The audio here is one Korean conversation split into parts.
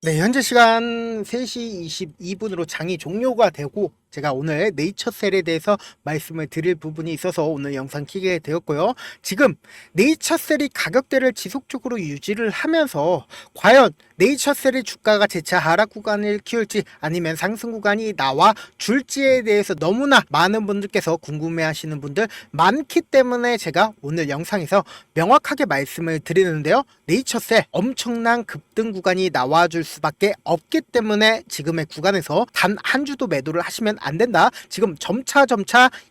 네, 현재 시간 3시 22분으로 장이 종료가 되고 제가 오늘 네이처셀에 대해서 말씀을 드릴 부분이 있어서 오늘 영상 키게 되었고요. 지금 네이처셀이 가격대를 지속적으로 유지를 하면서 과연 네이처셀의 주가가 재차 하락 구간을 키울지 아니면 상승 구간이 나와 줄지에 대해서 너무나 많은 분들께서 궁금해 하시는 분들 많기 때문에 제가 오늘 영상에서 명확하게 말씀을 드리는데요. 네이처셀 엄청난 급등 구간이 나와줄 수밖에 없기 때문에 지금의 구간에서 단 한 주도 매도를 하시면 안 된다. 지금 점차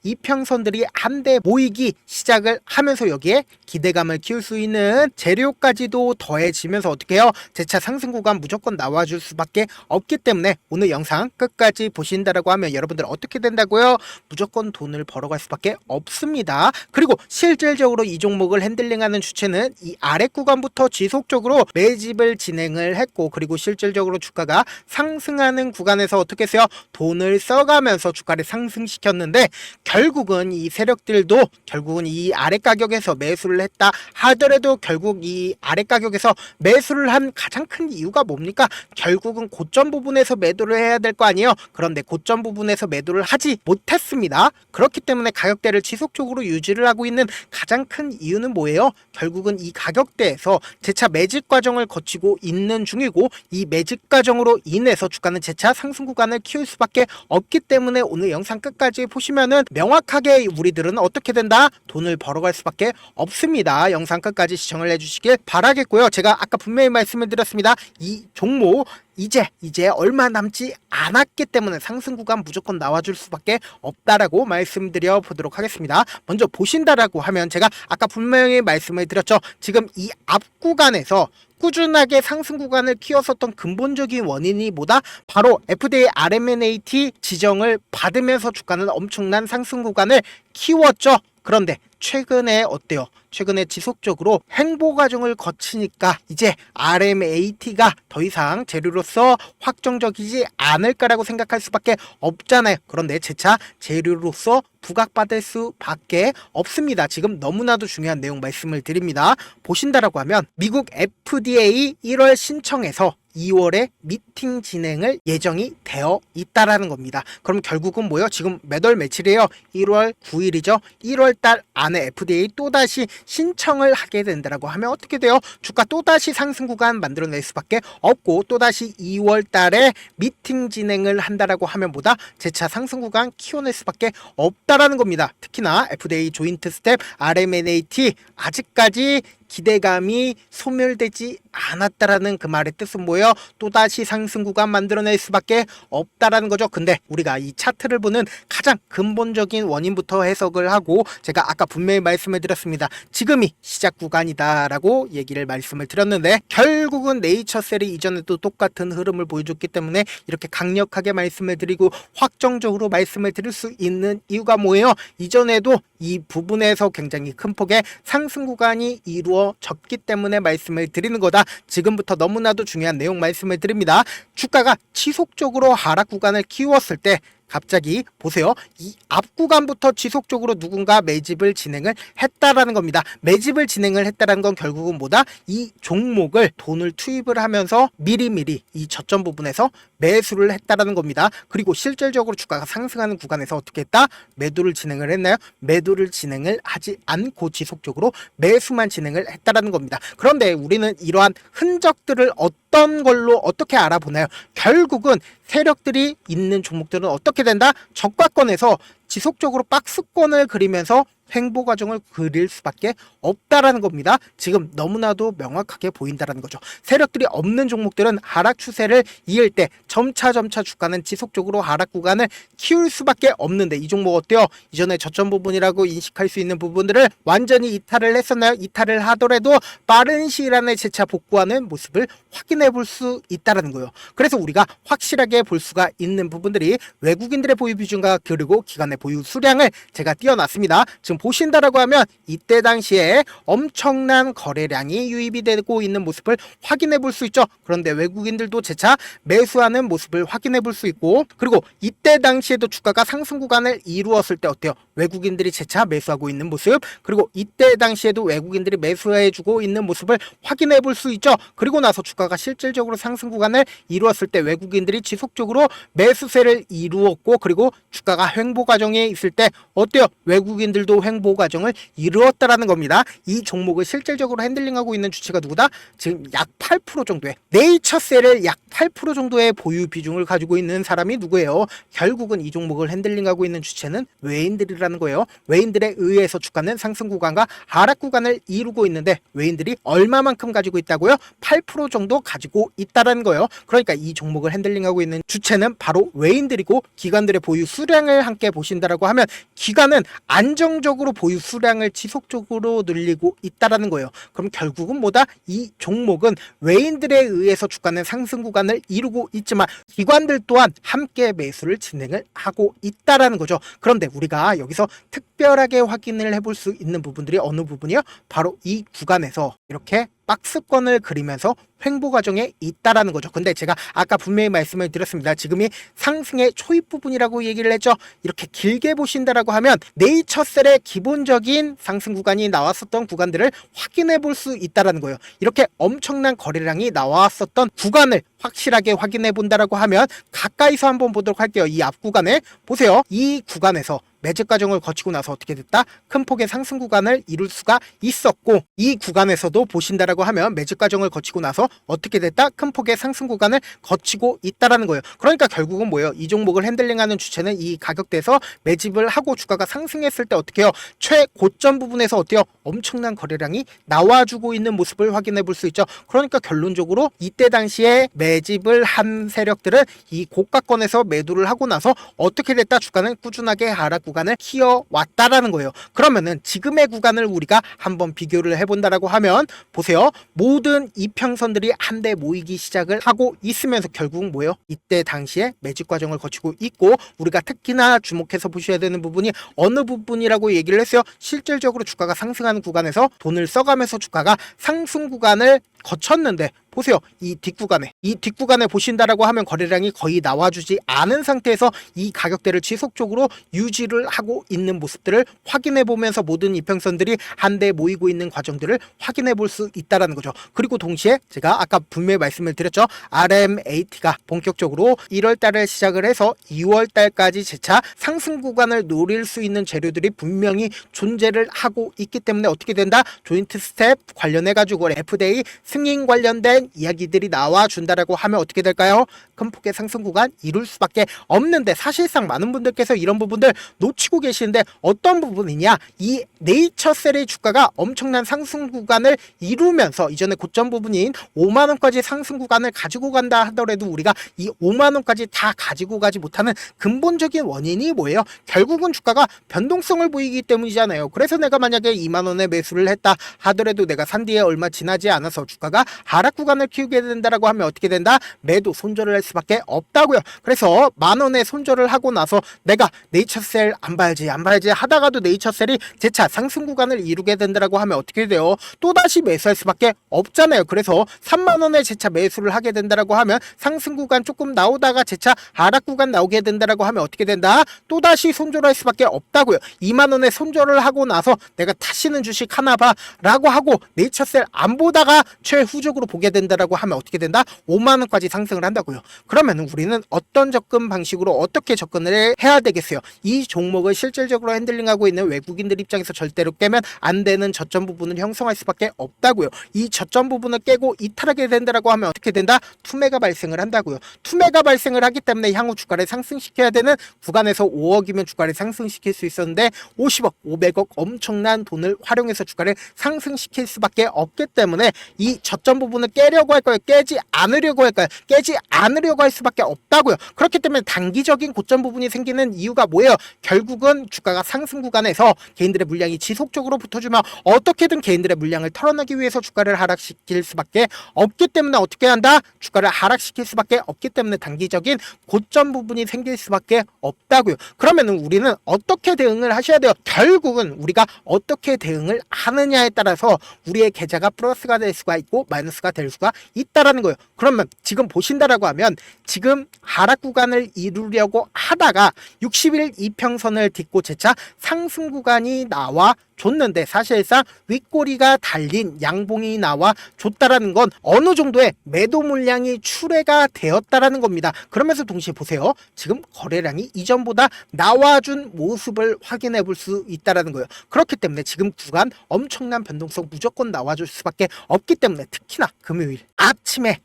이평선들이 한데 모이기 시작을 하면서 여기에 기대감을 키울 수 있는 재료까지도 더해지면서 어떻게 해요? 재차 상승 구간 무조건 나와줄 수밖에 없기 때문에 오늘 영상 끝까지 보신다라고 하면 여러분들 어떻게 된다고요? 무조건 돈을 벌어갈 수밖에 없습니다. 그리고 실질적으로 이 종목을 핸들링하는 주체는 이 아래 구간부터 지속적으로 매집을 진행을 했고, 그리고 실질적으로 주가가 상승하는 구간에서 어떻게 했어요? 돈을 써가면서 주가를 상승시켰는데, 결국은 이 세력들도 결국은 이 아래 가격에서 매수를 했다 하더라도 결국 이 아래 가격에서 매수를 한 가장 큰 이유가 뭡니까? 결국은 고점 부분에서 매도를 해야 될 거 아니에요. 그런데 고점 부분에서 매도를 하지 못했습니다. 그렇기 때문에 가격대를 지속적으로 유지를 하고 있는 가장 큰 이유는 뭐예요? 결국은 이 가격대에서 재차 매집 과정을 거치고 있는 중이고, 이 매집 과정으로 인해서 주가는 재차 상승 구간을 키울 수밖에 없기 때문에 오늘 영상 끝까지 보시면은 명확하게 우리들은 어떻게 된다? 돈을 벌어갈 수밖에 없습니다. 영상 끝까지 시청을 해주시길 바라겠고요. 제가 아까 분명히 말씀을 드렸습니다. 이 종목 이제 얼마 남지 않았기 때문에 상승 구간 무조건 나와줄 수밖에 없다라고 말씀드려 보도록 하겠습니다. 먼저 보신다라고 하면 제가 아까 분명히 말씀을 드렸죠. 지금 이 앞 구간에서 꾸준하게 상승 구간을 키웠었던 근본적인 원인이 뭐다? 바로 FDA RMNAT 지정을 받으면서 주가는 엄청난 상승 구간을 키웠죠. 그런데 최근에 어때요? 최근에 지속적으로 횡보 과정을 거치니까 이제 RMAT가 더 이상 재료로서 확정적이지 않을까라고 생각할 수밖에 없잖아요. 그런데 재차 재료로서 부각받을 수밖에 없습니다. 지금 너무나도 중요한 내용 말씀을 드립니다. 보신다라고 하면 미국 FDA 1월 신청에서 2월에 미팅 진행을 예정이 되어 있다라는 겁니다. 그럼 결국은 뭐예요? 지금 몇 월 며칠이에요? 1월 9일이죠. 1월 달 안에 FDA 또다시 신청을 하게 된다라고 하면 어떻게 돼요? 주가 또다시 상승 구간 만들어낼 수밖에 없고, 또다시 2월 달에 미팅 진행을 한다라고 하면 뭐다? 재차 상승 구간 키워낼 수밖에 없다라는 겁니다. 특히나 FDA 조인트 스텝 RMNAT 아직까지 기대감이 소멸되지 않았다라는 그 말의 뜻은 뭐예요? 또다시 상승 구간 만들어낼 수밖에 없다라는 거죠. 근데 우리가 이 차트를 보는 가장 근본적인 원인부터 해석을 하고, 제가 아까 분명히 말씀을 드렸습니다. 지금이 시작 구간이다라고 얘기를 말씀을 드렸는데, 결국은 네이처셀이 이전에도 똑같은 흐름을 보여줬기 때문에 이렇게 강력하게 말씀을 드리고 확정적으로 말씀을 드릴 수 있는 이유가 뭐예요? 이전에도 이 부분에서 굉장히 큰 폭의 상승 구간이 이루어졌기 때문에 말씀을 드리는 거다. 지금부터 너무나도 중요한 내용 말씀을 드립니다. 주가가 지속적으로 하락 구간을 키웠을 때 갑자기 보세요. 이 앞 구간부터 지속적으로 누군가 매집을 진행을 했다라는 겁니다. 매집을 진행을 했다라는 건 결국은 뭐다? 이 종목을 돈을 투입을 하면서 미리미리 이 저점 부분에서 매수를 했다라는 겁니다. 그리고 실질적으로 주가가 상승하는 구간에서 어떻게 했다? 매도를 진행을 했나요? 매도를 진행을 하지 않고 지속적으로 매수만 진행을 했다라는 겁니다. 그런데 우리는 이러한 흔적들을 어떤 걸로 어떻게 알아보나요? 결국은 세력들이 있는 종목들은 어떻게 된다? 저가권에서 지속적으로 박스권을 그리면서 횡보 과정을 그릴 수밖에 없다라는 겁니다. 지금 너무나도 명확하게 보인다라는 거죠. 세력들이 없는 종목들은 하락 추세를 이을 때 점차 주가는 지속적으로 하락 구간을 키울 수밖에 없는데, 이 종목 어때요? 이전에 저점 부분이라고 인식할 수 있는 부분들을 완전히 이탈을 했었나요? 이탈을 하더라도 빠른 시일 안에 재차 복구하는 모습을 확인해 볼 수 있다라는 거예요. 그래서 우리가 확실하게 볼 수가 있는 부분들이 외국인들의 보유 비중과 그리고 기관의 보유 수량을 제가 띄워놨습니다. 지금 보신다라고 하면 이때 당시에 엄청난 거래량이 유입이 되고 있는 모습을 확인해 볼 수 있죠. 그런데 외국인들도 재차 매수하는 모습을 확인해 볼 수 있고, 그리고 이때 당시에도 주가가 상승 구간을 이루었을 때 어때요? 외국인들이 재차 매수하고 있는 모습, 그리고 이때 당시에도 외국인들이 매수해 주고 있는 모습을 확인해 볼 수 있죠. 그리고 나서 주가가 실질적으로 상승 구간을 이루었을 때 외국인들이 지속적으로 매수세를 이루었고, 그리고 주가가 횡보 과정에 있을 때 어때요? 외국인들도 횡보 과정을 이루었다라는 겁니다. 이 종목을 실질적으로 핸들링하고 있는 주체가 누구다? 지금 약 8% 정도의 네이처셀을 약 8% 정도의 보유 비중을 가지고 있는 사람이 누구예요? 결국은 이 종목을 핸들링하고 있는 주체는 외인들이라는 거예요. 외인들에 의해서 주가는 상승 구간과 하락 구간을 이루고 있는데 외인들이 얼마만큼 가지고 있다고요? 8% 정도 가지고 있다는 거예요. 그러니까 이 종목을 핸들링하고 있는 주체는 바로 외인들이고, 기관들의 보유 수량을 함께 보신다라고 하면 기관은 안정적으로 보유 수량을 지속적으로 늘리고 있다라는 거예요. 그럼 결국은 뭐다? 이 종목은 외인들에 의해서 주가는 상승 구간을 이루고 있지만 기관들 또한 함께 매수를 진행을 하고 있다라는 거죠. 그런데 우리가 여기서 특별하게 확인을 해볼 수 있는 부분들이 어느 부분이요? 바로 이 구간에서 이렇게 박스권을 그리면서 횡보 과정에 있다라는 거죠. 근데 제가 아까 분명히 말씀을 드렸습니다. 지금이 상승의 초입 부분이라고 얘기를 했죠. 이렇게 길게 보신다라고 하면 네이처셀의 기본적인 상승 구간이 나왔었던 구간들을 확인해 볼 수 있다라는 거예요. 이렇게 엄청난 거래량이 나왔었던 구간을 확실하게 확인해 본다라고 하면 가까이서 한번 보도록 할게요. 이 앞 구간에 보세요. 이 구간에서 매집 과정을 거치고 나서 어떻게 됐다? 큰 폭의 상승 구간을 이룰 수가 있었고, 이 구간에서도 보신다라고 하면 매집 과정을 거치고 나서 어떻게 됐다? 큰 폭의 상승 구간을 거치고 있다라는 거예요. 그러니까 결국은 뭐예요? 이 종목을 핸들링하는 주체는 이 가격대에서 매집을 하고 주가가 상승했을 때 어떻게 해요? 최고점 부분에서 어때요? 엄청난 거래량이 나와주고 있는 모습을 확인해 볼 수 있죠. 그러니까 결론적으로 이때 당시에 매집을 한 세력들은 이 고가권에서 매도를 하고 나서 어떻게 됐다? 주가는 꾸준하게 하락 구간을 키워왔다라는 거예요. 그러면은 지금의 구간을 우리가 한번 비교를 해본다라고 하면 보세요. 모든 이평선들이 한데 모이기 시작을 하고 있으면서 결국 뭐예요? 이때 당시에 매집 과정을 거치고 있고, 우리가 특히나 주목해서 보셔야 되는 부분이 어느 부분이라고 얘기를 했어요? 실질적으로 주가가 상승하는 구간에서 돈을 써가면서 주가가 상승 구간을 거쳤는데 보세요. 이 뒷구간에 보신다라고 하면 거래량이 거의 나와주지 않은 상태에서 이 가격대를 지속적으로 유지를 하고 있는 모습들을 확인해 보면서 모든 이평선들이 한데 모이고 있는 과정들을 확인해 볼 수 있다라는 거죠. 그리고 동시에 제가 아까 분명히 말씀을 드렸죠. RMAT가 본격적으로 1월 달에 시작을 해서 2월 달까지 재차 상승 구간을 노릴 수 있는 재료들이 분명히 존재를 하고 있기 때문에 어떻게 된다? 조인트 스텝 관련해 가지고 FDA 승인 관련된 이야기들이 나와준다라고 하면 어떻게 될까요? 큰 폭의 상승 구간 이룰 수밖에 없는데, 사실상 많은 분들께서 이런 부분들 놓치고 계시는데 어떤 부분이냐? 이 네이처셀의 주가가 엄청난 상승 구간을 이루면서 이전에 고점 부분인 5만원까지 상승 구간을 가지고 간다 하더라도 우리가 이 5만원까지 다 가지고 가지 못하는 근본적인 원인이 뭐예요? 결국은 주가가 변동성을 보이기 때문이잖아요. 그래서 내가 만약에 2만원에 매수를 했다 하더라도 내가 산 뒤에 얼마 지나지 않아서 주가가 하락 구간을 키우게 된다라고 하면 어떻게 된다? 매도 손절을 할 수밖에 없다고요. 그래서 만원에 손절을 하고 나서 내가 네이처셀 안 봐야지 하다가도 네이처셀이 재차 상승 구간을 이루게 된다라고 하면 어떻게 돼요? 또다시 매수할 수밖에 없잖아요. 그래서 3만원에 재차 매수를 하게 된다라고 하면 상승 구간 조금 나오다가 재차 하락 구간 나오게 된다라고 하면 어떻게 된다? 또다시 손절할 수밖에 없다고요. 2만원에 손절을 하고 나서 내가 다시는 주식 하나 봐 라고 하고 네이처셀 안 보다가 최후적으로 보게 된다라고 하면 어떻게 된다? 5만원까지 상승을 한다고요. 그러면 우리는 어떤 접근 방식으로 어떻게 접근을 해야 되겠어요? 이 종목을 실질적으로 핸들링하고 있는 외국인들 입장에서 절대로 깨면 안 되는 저점 부분을 형성할 수밖에 없다고요. 이 저점 부분을 깨고 이탈하게 된다라고 하면 어떻게 된다? 투매가 발생을 한다고요. 투매가 발생을 하기 때문에 향후 주가를 상승시켜야 되는 구간에서 5억이면 주가를 상승시킬 수 있었는데 50억, 500억 엄청난 돈을 활용해서 주가를 상승시킬 수밖에 없기 때문에 이 저점 부분을 깰 깨려고 할까요? 깨지 않으려고 할까요? 깨지 않으려고 할 수밖에 없다고요. 그렇기 때문에 단기적인 고점 부분이 생기는 이유가 뭐예요? 결국은 주가가 상승 구간에서 개인들의 물량이 지속적으로 붙어주면 어떻게든 개인들의 물량을 털어내기 위해서 주가를 하락시킬 수밖에 없기 때문에 어떻게 한다? 주가를 하락시킬 수밖에 없기 때문에 단기적인 고점 부분이 생길 수밖에 없다고요. 그러면은 우리는 어떻게 대응을 하셔야 돼요? 결국은 우리가 어떻게 대응을 하느냐에 따라서 우리의 계좌가 플러스가 될 수가 있고 마이너스가 될 수가 있다라는 거예요. 그러면 지금 보신다라고 하면 지금 하락 구간을 이루려고 하다가 60일 이평선을 딛고 재차 상승 구간이 나와 줬는데 사실상 윗꼬리가 달린 양봉이 나와 줬다라는 건 어느 정도의 매도 물량이 출회가 되었다라는 겁니다. 그러면서 동시에 보세요. 지금 거래량이 이전보다 나와준 모습을 확인해 볼 수 있다라는 거예요. 그렇기 때문에 지금 구간 엄청난 변동성 무조건 나와줄 수밖에 없기 때문에 특히나 금요일 아침에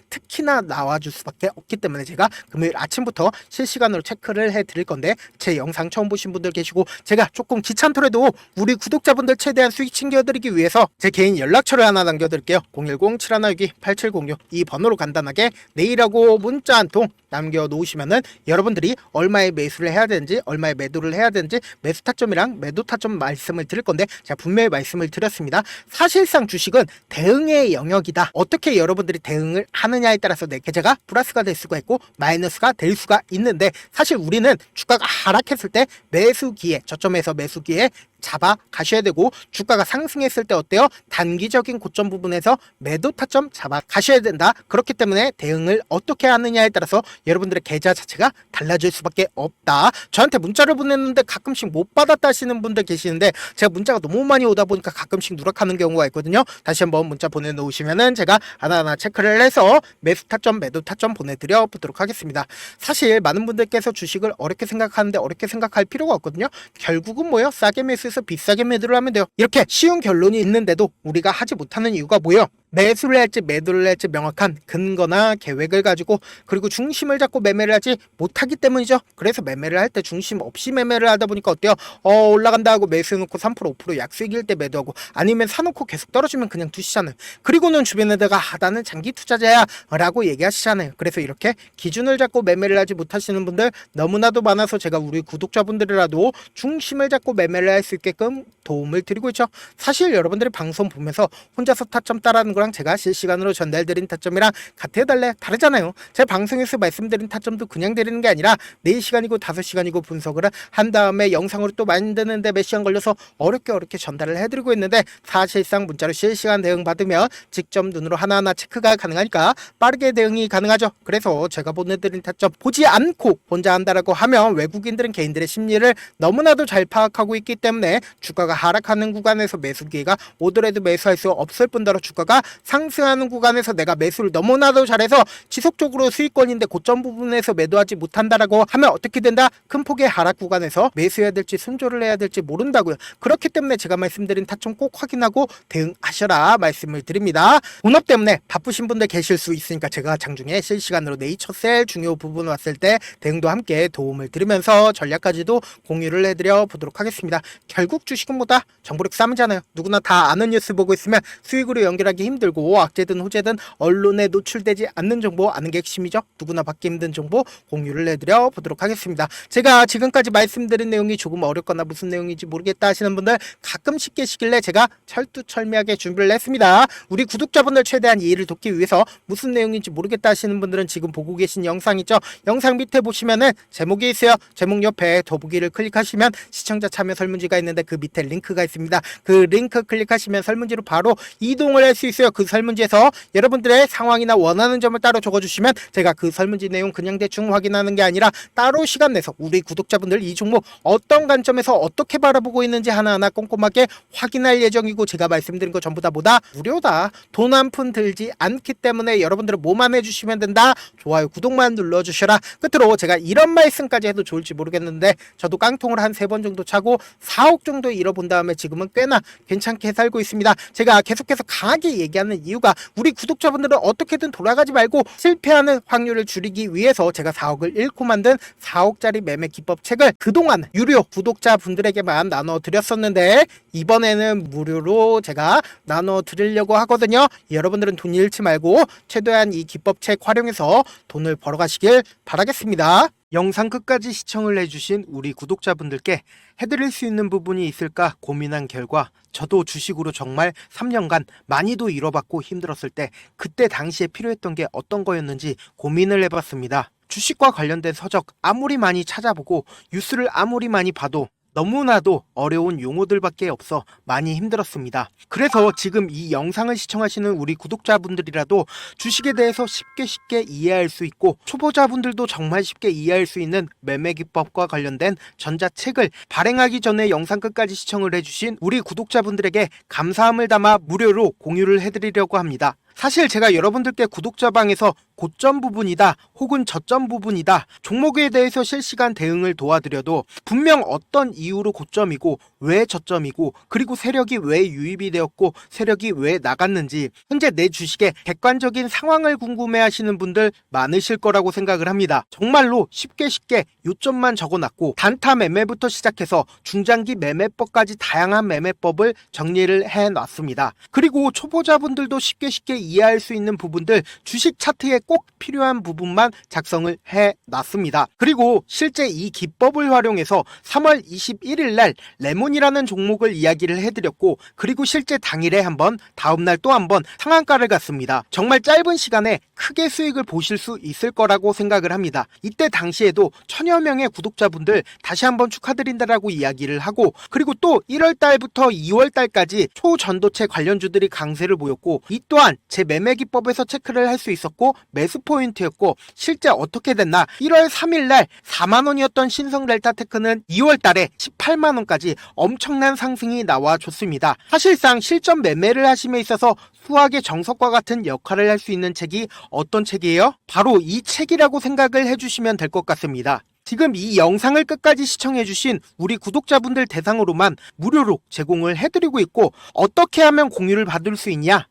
특히나 나와줄 수밖에 없기 때문에 제가 금요일 아침부터 실시간으로 체크를 해드릴 건데 제 영상 처음 보신 분들 계시고 제가 조금 귀찮더라도 우리 구독자분들 최대한 수익 챙겨드리기 위해서 제 개인 연락처를 하나 남겨드릴게요. 010-7162-8706 이 번호로 간단하게 내일하고 문자 한 통 남겨놓으시면은 여러분들이 얼마의 매수를 해야 되는지 얼마의 매도를 해야 되는지 매수 타점이랑 매도 타점 말씀을 드릴 건데 제가 분명히 말씀을 드렸습니다. 사실상 주식은 대응의 영역이다. 어떻게 여러분들이 대응을 하느냐에 따라서 내 계좌가 플러스가 될 수가 있고 마이너스가 될 수가 있는데 사실 우리는 주가가 하락했을 때 매수기에 저점에서 매수기에 잡아 가셔야 되고 주가가 상승했을 때 어때요? 단기적인 고점 부분에서 매도 타점 잡아 가셔야 된다. 그렇기 때문에 대응을 어떻게 하느냐에 따라서 여러분들의 계좌 자체가 달라질 수밖에 없다. 저한테 문자를 보냈는데 가끔씩 못 받았다 하시는 분들 계시는데 제가 문자가 너무 많이 오다 보니까 가끔씩 누락하는 경우가 있거든요. 다시 한번 문자 보내놓으시면은 제가 하나하나 체크를 해서 매수 타점 매도 타점 보내드려 보도록 하겠습니다. 사실 많은 분들께서 주식을 어렵게 생각하는데 어렵게 생각할 필요가 없거든요. 결국은 뭐예요? 싸게 매수해서 비싸게 매도를 하면 돼요. 이렇게 쉬운 결론이 있는데도 우리가 하지 못하는 이유가 뭐예요? 매수를 할지 매도를 할지 명확한 근거나 계획을 가지고 그리고 중심을 잡고 매매를 하지 못하기 때문이죠. 그래서 매매를 할 때 중심 없이 매매를 하다 보니까 어때요? 올라간다 하고 매수해놓고 3% 5% 약수익일 때 매도하고 아니면 사놓고 계속 떨어지면 그냥 두시잖아요. 그리고는 주변에다가 나는 장기 투자자야 라고 얘기하시잖아요. 그래서 이렇게 기준을 잡고 매매를 하지 못하시는 분들 너무나도 많아서 제가 우리 구독자분들이라도 중심을 잡고 매매를 할 수 있게끔 도움을 드리고 있죠. 사실 여러분들이 방송 보면서 혼자서 타점 따라하는 거랑 제가 실시간으로 전달드린 타점이랑 같아요 달라요? 다르잖아요. 제 방송에서 말씀드린 타점도 그냥 드리는 게 아니라 4시간이고 5시간이고 분석을 한 다음에 영상으로 또 만드는데 몇 시간 걸려서 어렵게 전달을 해드리고 있는데 사실상 문자로 실시간 대응 받으면 직접 눈으로 하나하나 체크가 가능하니까 빠르게 대응이 가능하죠. 그래서 제가 보내드린 타점 보지 않고 혼자 한다라고 하면 외국인들은 개인들의 심리를 너무나도 잘 파악하고 있기 때문에 주가가 하락하는 구간에서 매수 기회가 오더라도 매수할 수 없을 뿐더러 주가가 상승하는 구간에서 내가 매수를 너무나도 잘해서 지속적으로 수익권인데 고점 부분에서 매도하지 못한다라고 하면 어떻게 된다? 큰 폭의 하락 구간에서 매수해야 될지 순조를 해야 될지 모른다고요. 그렇기 때문에 제가 말씀드린 타점 꼭 확인하고 대응하셔라 말씀을 드립니다. 본업 때문에 바쁘신 분들 계실 수 있으니까 제가 장중에 실시간으로 네이처셀 중요 부분 왔을 때 대응도 함께 도움을 드리면서 전략까지도 공유를 해드려 보도록 하겠습니다. 결국 주식은 뭐다? 정보력 싸움이잖아요. 누구나 다 아는 뉴스 보고 있으면 수익으로 연결하기 힘들고 악재든 호재든 언론에 노출되지 않는 정보 아는 게 핵심이죠. 누구나 받기 힘든 정보 공유를 해드려 보도록 하겠습니다. 제가 지금까지 말씀드린 내용이 조금 어렵거나 무슨 내용인지 모르겠다 하시는 분들 가끔씩 계시길래 제가 철두철미하게 준비를 했습니다. 우리 구독자분들 최대한 이해를 돕기 위해서 무슨 내용인지 모르겠다 하시는 분들은 지금 보고 계신 영상 있죠? 영상 밑에 보시면은 제목이 있어요. 제목 옆에 더보기를 클릭하시면 시청자 참여 설문지가 있는데 그 밑에 링크가 있습니다. 그 링크 클릭하시면 설문지로 바로 이동을 할 수 있어요. 그 설문지에서 여러분들의 상황이나 원하는 점을 따로 적어주시면 제가 그 설문지 내용 그냥 대충 확인하는 게 아니라 따로 시간 내서 우리 구독자분들 이 종목 어떤 관점에서 어떻게 바라보고 있는지 하나하나 꼼꼼하게 확인할 예정이고 제가 말씀드린 거 전부 다 뭐다? 무료다. 돈 한 푼 들지 않기 때문에 여러분들은 뭐만 해주시면 된다. 좋아요 구독만 눌러주셔라. 끝으로 제가 이런 말씀까지 해도 좋을지 모르겠는데 저도 깡통을 한 3번 정도 차고 4억 정도 잃어본 다음에 지금은 꽤나 괜찮게 살고 있습니다. 제가 계속해서 강하게 얘기 얘기하는 이유가 우리 구독자분들은 어떻게든 돌아가지 말고 실패하는 확률을 줄이기 위해서 제가 4억을 잃고 만든 4억짜리 매매 기법 책을 그동안 유료 구독자분들에게만 나눠드렸었는데 이번에는 무료로 제가 나눠드리려고 하거든요. 여러분들은 돈 잃지 말고 최대한 이 기법책 활용해서 돈을 벌어가시길 바라겠습니다. 영상 끝까지 시청을 해주신 우리 구독자분들께 해드릴 수 있는 부분이 있을까 고민한 결과 저도 주식으로 정말 3년간 많이도 잃어봤고 힘들었을 때 그때 당시에 필요했던 게 어떤 거였는지 고민을 해봤습니다. 주식과 관련된 서적 아무리 많이 찾아보고 뉴스를 아무리 많이 봐도 너무나도 어려운 용어들밖에 없어 많이 힘들었습니다. 그래서 지금 이 영상을 시청하시는 우리 구독자분들이라도 주식에 대해서 쉽게 이해할 수 있고 초보자분들도 정말 쉽게 이해할 수 있는 매매 기법과 관련된 전자책을 발행하기 전에 영상 끝까지 시청을 해주신 우리 구독자분들에게 감사함을 담아 무료로 공유를 해드리려고 합니다. 사실 제가 여러분들께 구독자방에서 고점 부분이다 혹은 저점 부분이다 종목에 대해서 실시간 대응을 도와드려도 분명 어떤 이유로 고점이고 왜 저점이고 그리고 세력이 왜 유입이 되었고 세력이 왜 나갔는지 현재 내 주식의 객관적인 상황을 궁금해 하시는 분들 많으실 거라고 생각을 합니다. 정말로 쉽게 요점만 적어놨고 단타 매매부터 시작해서 중장기 매매법까지 다양한 매매법을 정리를 해놨습니다. 그리고 초보자분들도 쉽게 이해할 수 있는 부분들 주식 차트에 꼭 필요한 부분만 작성을 해놨습니다. 그리고 실제 이 기법을 활용해서 3월 21일 날 레몬이라는 종목을 이야기를 해드렸고 그리고 실제 당일에 한번 다음날 또 한번 상한가를 갔습니다. 정말 짧은 시간에 크게 수익을 보실 수 있을 거라고 생각을 합니다. 이때 당시에도 1000여 명의 구독자분들 다시 한번 축하드린다라고 이야기를 하고 그리고 또 1월 달부터 2월 달까지 초전도체 관련주들이 강세를 보였고 이 또한 제 매매 기법에서 체크를 할 수 있었고 매수 포인트였고 실제 어떻게 됐나 1월 3일 날 4만원이었던 신성 델타테크는 2월 달에 18만원까지 엄청난 상승이 나와줬습니다. 사실상 실전 매매를 하심에 있어서 수학의 정석과 같은 역할을 할 수 있는 책이 어떤 책이에요? 바로 이 책이라고 생각을 해주시면 될 것 같습니다. 지금 이 영상을 끝까지 시청해주신 우리 구독자분들 대상으로만 무료로 제공을 해드리고 있고 어떻게 하면 공유를 받을 수 있냐?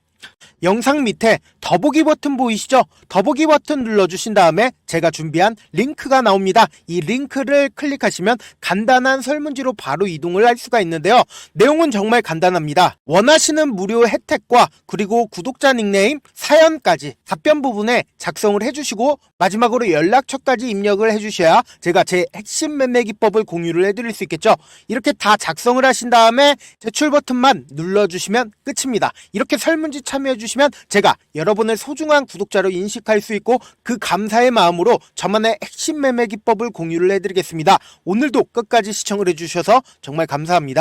영상 밑에 더보기 버튼 보이시죠? 더보기 버튼 눌러주신 다음에 제가 준비한 링크가 나옵니다. 이 링크를 클릭하시면 간단한 설문지로 바로 이동을 할 수가 있는데요. 내용은 정말 간단합니다. 원하시는 무료 혜택과 그리고 구독자 닉네임, 사연까지 답변 부분에 작성을 해주시고 마지막으로 연락처까지 입력을 해주셔야 제가 제 핵심 매매 기법을 공유를 해드릴 수 있겠죠. 이렇게 다 작성을 하신 다음에 제출 버튼만 눌러주시면 끝입니다. 이렇게 설문지 참여해주시면 제가 여러분을 소중한 구독자로 인식할 수 있고 그 감사의 마음으로 저만의 핵심 매매 기법을 공유를 해드리겠습니다. 오늘도 끝까지 시청을 해주셔서 정말 감사합니다.